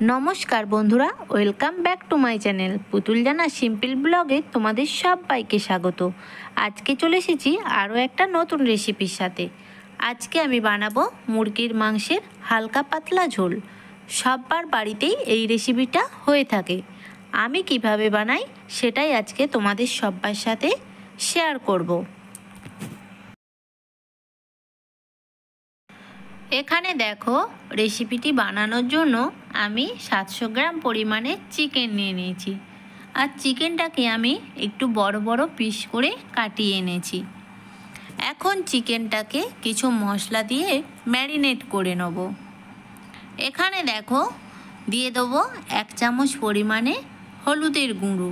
নমস্কার বন্ধুরা, welcome back to my channel পুতুল জানা সিম্পল ব্লগে তোমাদের সবাইকে স্বাগত। আজকে চলে এসেছি আরও একটা নতুন রেসিপির সাথে। আজকে আমি বানাবো মুরগির মাংসের হালকা পাতলা ঝোল। সবার বাড়িতেই এই রেসিপিটা হয়ে থাকে। আমি কিভাবে বানাই সেটাই আজকে তোমাদের সবার সাথে শেয়ার করব। এখানে দেখো, রেসিপিটি বানানোর জন্য আমি 700 গ্রাম পরিমাণে চিকেন নিয়ে নিয়েছি। আর চিকেনটাকে আমি একটু বড় বড় পিস করে কাটিয়ে এনেছি। এখন চিকেনটাকে কিছু মশলা দিয়ে ম্যারিনেট করে নেব। এখানে দেখো, দিয়ে দেবো 1 চামচ পরিমাণে হলুদের গুঁড়ো,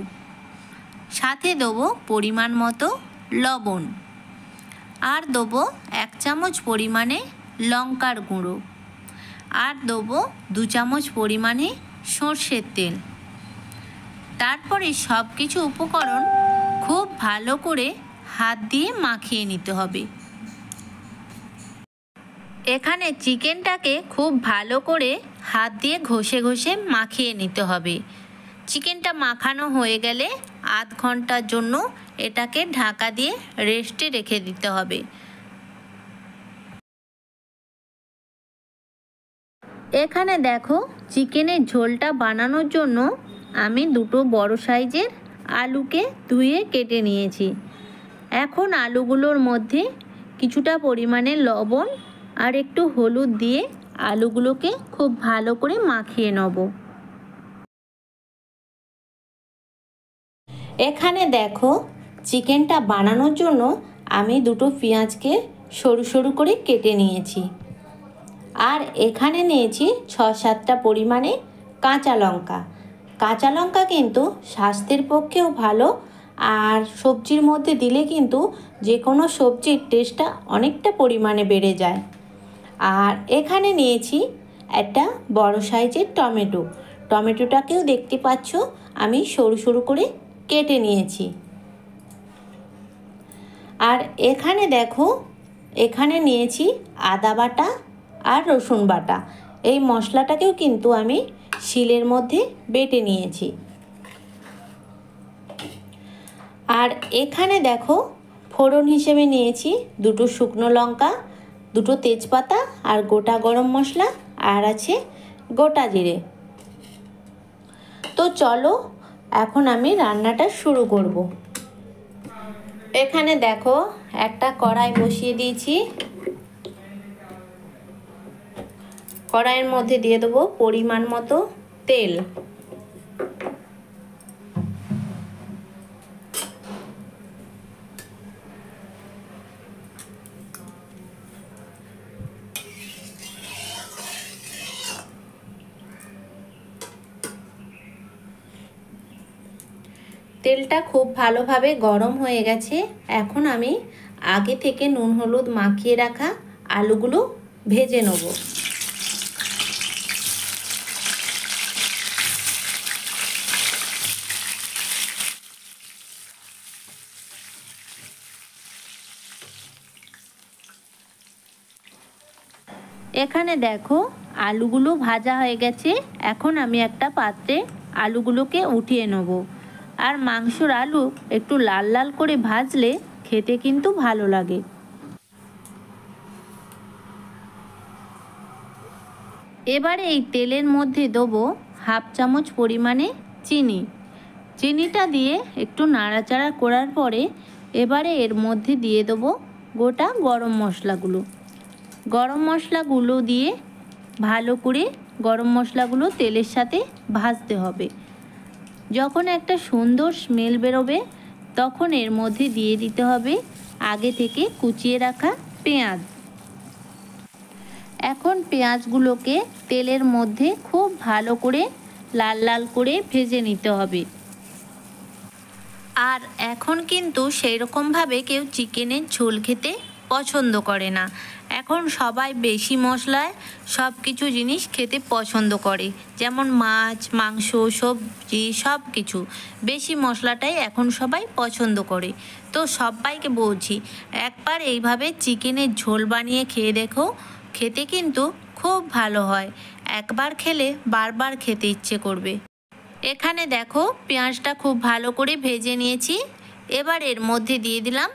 সাথে দেবো পরিমাণ মতো লবণ, আর দেবো 1 চামচ পরিমাণে লঙ্কার গুঁড়ো, আর দেবো 2 চামচ পরিমাণে সর্ষের তেল। তারপরে সব কিছু উপকরণ খুব ভালো করে হাত দিয়ে মাখিয়ে নিতে হবে। এখানে চিকেনটাকে খুব ভালো করে হাত দিয়ে ঘষে ঘষে মাখিয়ে নিতে হবে। চিকেনটা মাখানো হয়ে গেলে আধ ঘন্টার জন্য এটাকে ঢাকা দিয়ে রেস্টে রেখে দিতে হবে। এখানে দেখো, চিকেনের ঝোলটা বানানোর জন্য আমি 2 বড় সাইজের আলুকে ধুয়ে কেটে নিয়েছি। এখন আলুগুলোর মধ্যে কিছুটা পরিমাণে লবণ আর একটু হলুদ দিয়ে আলুগুলোকে খুব ভালো করে মাখিয়ে নেব। এখানে দেখো, চিকেনটা বানানোর জন্য আমি 2 পেঁয়াজকে সরু সরু করে কেটে নিয়েছি। আর এখানে নিয়েছি 6-7টা পরিমাণে কাঁচা লঙ্কা। কাঁচা লঙ্কা কিন্তু স্বাস্থ্যের পক্ষেও ভালো, আর সবজির মধ্যে দিলে কিন্তু যে কোনো সবজির টেস্টটা অনেকটা পরিমাণে বেড়ে যায়। আর এখানে নিয়েছি একটা বড় সাইজের টমেটো। টমেটোটাকেও দেখতে পাচ্ছ আমি সরু সরু করে কেটে নিয়েছি। আর এখানে দেখো, এখানে নিয়েছি আদা বাটা আর রসুন বাটা। এই মশলাটাকেও কিন্তু আমি শিলের মধ্যে বেটে নিয়েছি। আর এখানে দেখো, ফোড়ন হিসেবে নিয়েছি 2 শুকনো লঙ্কা, 2 তেজপাতা আর গোটা গরম মশলা, আর আছে গোটা জিরে। তো চলো এখন আমি রান্নাটা শুরু করব। এখানে দেখো, একটা কড়াই বসিয়ে দিয়েছি। কড়াইয়ের মধ্যে দিয়ে দেবো পরিমাণ মতো তেল। তেলটা খুব ভালোভাবে গরম হয়ে গেছে। এখন আমি আগে থেকে নুন হলুদ মাখিয়ে রাখা আলুগুলো ভেজে নেব। এখানে দেখো, আলুগুলো ভাজা হয়ে গেছে। এখন আমি একটা পাত্রে আলুগুলোকে উঠিয়ে নেব। আর মাংসর আলু একটু লাল লাল করে ভাজলে খেতে কিন্তু ভালো লাগে। এবারে এই তেলের মধ্যে দেবো 1/2 চামচ পরিমাণে চিনি। চিনিটা দিয়ে একটু নাড়াচাড়া করার পরে এবারে এর মধ্যে দিয়ে দেবো গোটা গরম মশলাগুলো। গরম মশলাগুলো দিয়ে ভালো করে গরম মশলাগুলো তেলের সাথে ভাজতে হবে। যখন একটা সুন্দর স্মেল বেরোবে তখন এর মধ্যে দিয়ে দিতে হবে আগে থেকে কুচিয়ে রাখা পেঁয়াজ। এখন পেঁয়াজগুলোকে তেলের মধ্যে খুব ভালো করে লাল লাল করে ভেজে নিতে হবে। আর এখন কিন্তু সেই রকমভাবে কেউ চিকেনের ঝোল খেতে পছন্দ করে না। এখন সবাই বেশি মশলায় সব কিছু জিনিস খেতে পছন্দ করে, যেমন মাছ, মাংস, সবজি, সব কিছু বেশি মশলাটাই এখন সবাই পছন্দ করে। তো সবাইকে বলছি, একবার এইভাবে চিকেনের ঝোল বানিয়ে খেয়ে দেখো, খেতে কিন্তু খুব ভালো হয়। একবার খেলে বারবার খেতে ইচ্ছে করবে। এখানে দেখো পেঁয়াজটা খুব ভালো করে ভেজে নিয়েছি। এবার এর মধ্যে দিয়ে দিলাম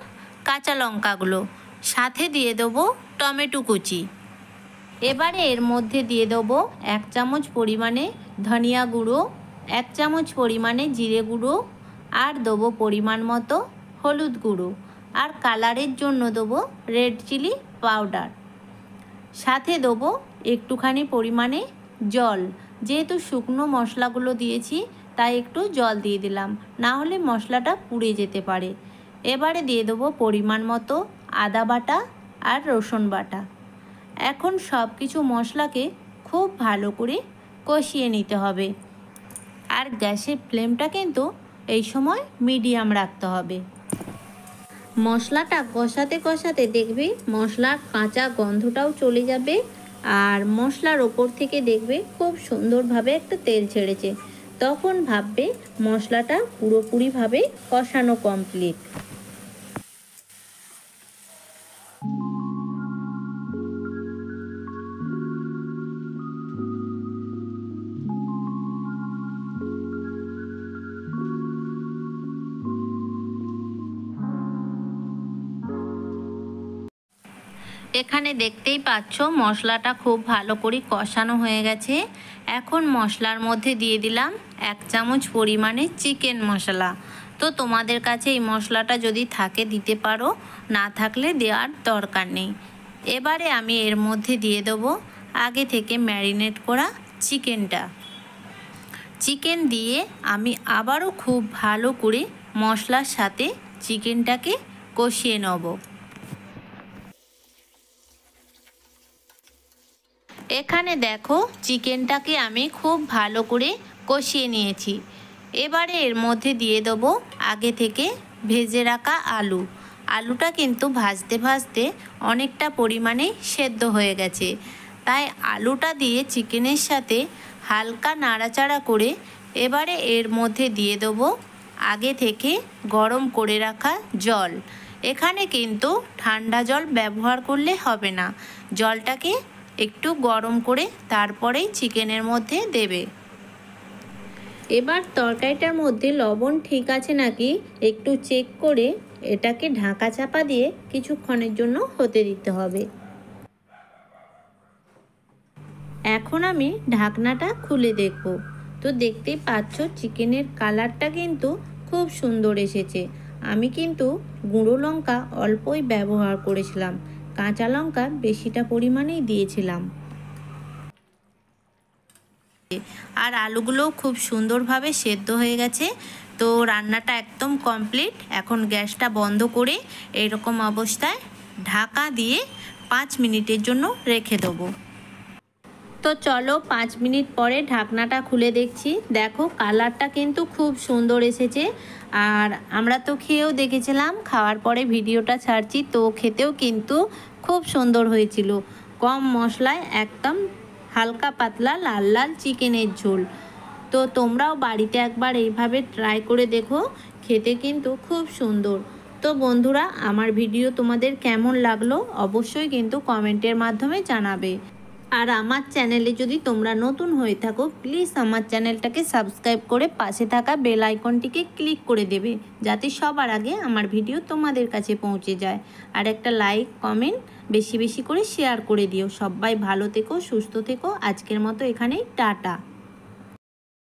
কাঁচা লঙ্কাগুলো, সাথে দিয়ে দেবো টমেটো কুচি। এবারে এর মধ্যে দিয়ে দেবো 1 চামচ পরিমাণে ধনিয়া গুঁড়ো, 1 চামচ পরিমাণে জিরে গুঁড়ো, আর দেবো পরিমাণ মতো হলুদ গুঁড়ো, আর কালারের জন্য দেবো রেড চিলি পাউডার। সাথে দেবো একটুখানি পরিমাণে জল, যেহেতু শুকনো মশলাগুলো দিয়েছি তাই একটু জল দিয়ে দিলাম, না হলে মশলাটা পুড়ে যেতে পারে। এবারে দিয়ে দেবো পরিমাণ মতো আদা বাটা আর রসুন বাটা। এখন সব কিছু মশলাকে খুব ভালো করে কষিয়ে নিতে হবে, আর গ্যাসের ফ্লেমটা কিন্তু এই সময় মিডিয়াম রাখতে হবে। মশলাটা কষাতে কষাতে দেখবে মশলার কাঁচা গন্ধটাও চলে যাবে, আর মশলার ওপর থেকে দেখবে খুব সুন্দরভাবে একটা তেল ছেড়েছে। তখন ভাববে মশলাটা পুরোপুরিভাবে কষানো কমপ্লিট। এখানে দেখতেই পাচ্ছ মশলাটা খুব ভালো করে কষানো হয়ে গেছে। এখন মশলার মধ্যে দিয়ে দিলাম 1 চামচ পরিমাণে চিকেন মশলা। তো তোমাদের কাছে এই মশলাটা যদি থাকে দিতে পারো, না থাকলে দেওয়ার দরকার নেই। এবারে আমি এর মধ্যে দিয়ে দেবো আগে থেকে ম্যারিনেট করা চিকেনটা। চিকেন দিয়ে আমি আবারও খুব ভালো করে মশলার সাথে চিকেনটাকে কষিয়ে নেব। এখানে দেখো চিকেনটাকে আমি খুব ভালো করে কষিয়ে নিয়েছি। এবারে এর মধ্যে দিয়ে দেবো আগে থেকে ভেজে রাখা আলু। আলুটা কিন্তু ভাজতে ভাজতে অনেকটা পরিমাণে সেদ্ধ হয়ে গেছে, তাই আলুটা দিয়ে চিকেনের সাথে হালকা নাড়াচাড়া করে এবারে এর মধ্যে দিয়ে দেবো আগে থেকে গরম করে রাখা জল। এখানে কিন্তু ঠান্ডা জল ব্যবহার করলে হবে না, জলটাকে একটু গরম করে তারপরেই চিকেনের মধ্যে দেবে। এবার তরকারিটার মধ্যে লবণ ঠিক আছে নাকি একটু চেক করে এটাকে ঢাকা চাপা দিয়ে কিছুক্ষণের জন্য হতে দিতে হবে। এখন আমি ঢাকনাটা খুলে দেখব। তো দেখতেই পাচ্ছ চিকেনের কালারটা কিন্তু খুব সুন্দর এসেছে। আমি কিন্তু গুঁড়ো লঙ্কা অল্পই ব্যবহার করেছিলাম, কাঁচা লঙ্কা বেশিটা পরিমাণেই দিয়েছিলাম। আর আলুগুলোও খুব সুন্দরভাবে সেদ্ধ হয়ে গেছে। তো রান্নাটা একদম কমপ্লিট। এখন গ্যাসটা বন্ধ করে এরকম অবস্থায় ঢাকা দিয়ে 5 মিনিটের জন্য রেখে দেবো। তো চলো 5 মিনিট পরে ঢাকনাটা খুলে দেখছি। দেখো কালারটা কিন্তু খুব সুন্দর এসেছে। আর আমরা তো খেয়েও দেখেছিলাম, খাওয়ার পরে ভিডিওটা ছাড়ছি, তো খেতেও কিন্তু খুব সুন্দর হয়েছিল। কম মশলায় একদম হালকা পাতলা লাল লাল চিকেনের ঝোল। তো তোমরাও বাড়িতে একবার এইভাবে ট্রাই করে দেখো, খেতে কিন্তু খুব সুন্দর। তো বন্ধুরা, আমার ভিডিও তোমাদের কেমন লাগলো অবশ্যই কিন্তু কমেন্টের মাধ্যমে জানাবে। আর আমার চ্যানেলে যদি তোমরা নতুন হয়ে থাকো প্লিজ আমার চ্যানেলটাকে সাবস্ক্রাইব করে পাশে থাকা বেল আইকনটিকে ক্লিক করে দেবে, যাতে সবার আগে আমার ভিডিও তোমাদের কাছে পৌঁছে যায়। আর একটা লাইক কমেন্ট বেশি বেশি করে শেয়ার করে দিও। সবাই ভালো থেকো, সুস্থ থেকো। আজকের মতো এখানেই টাটা।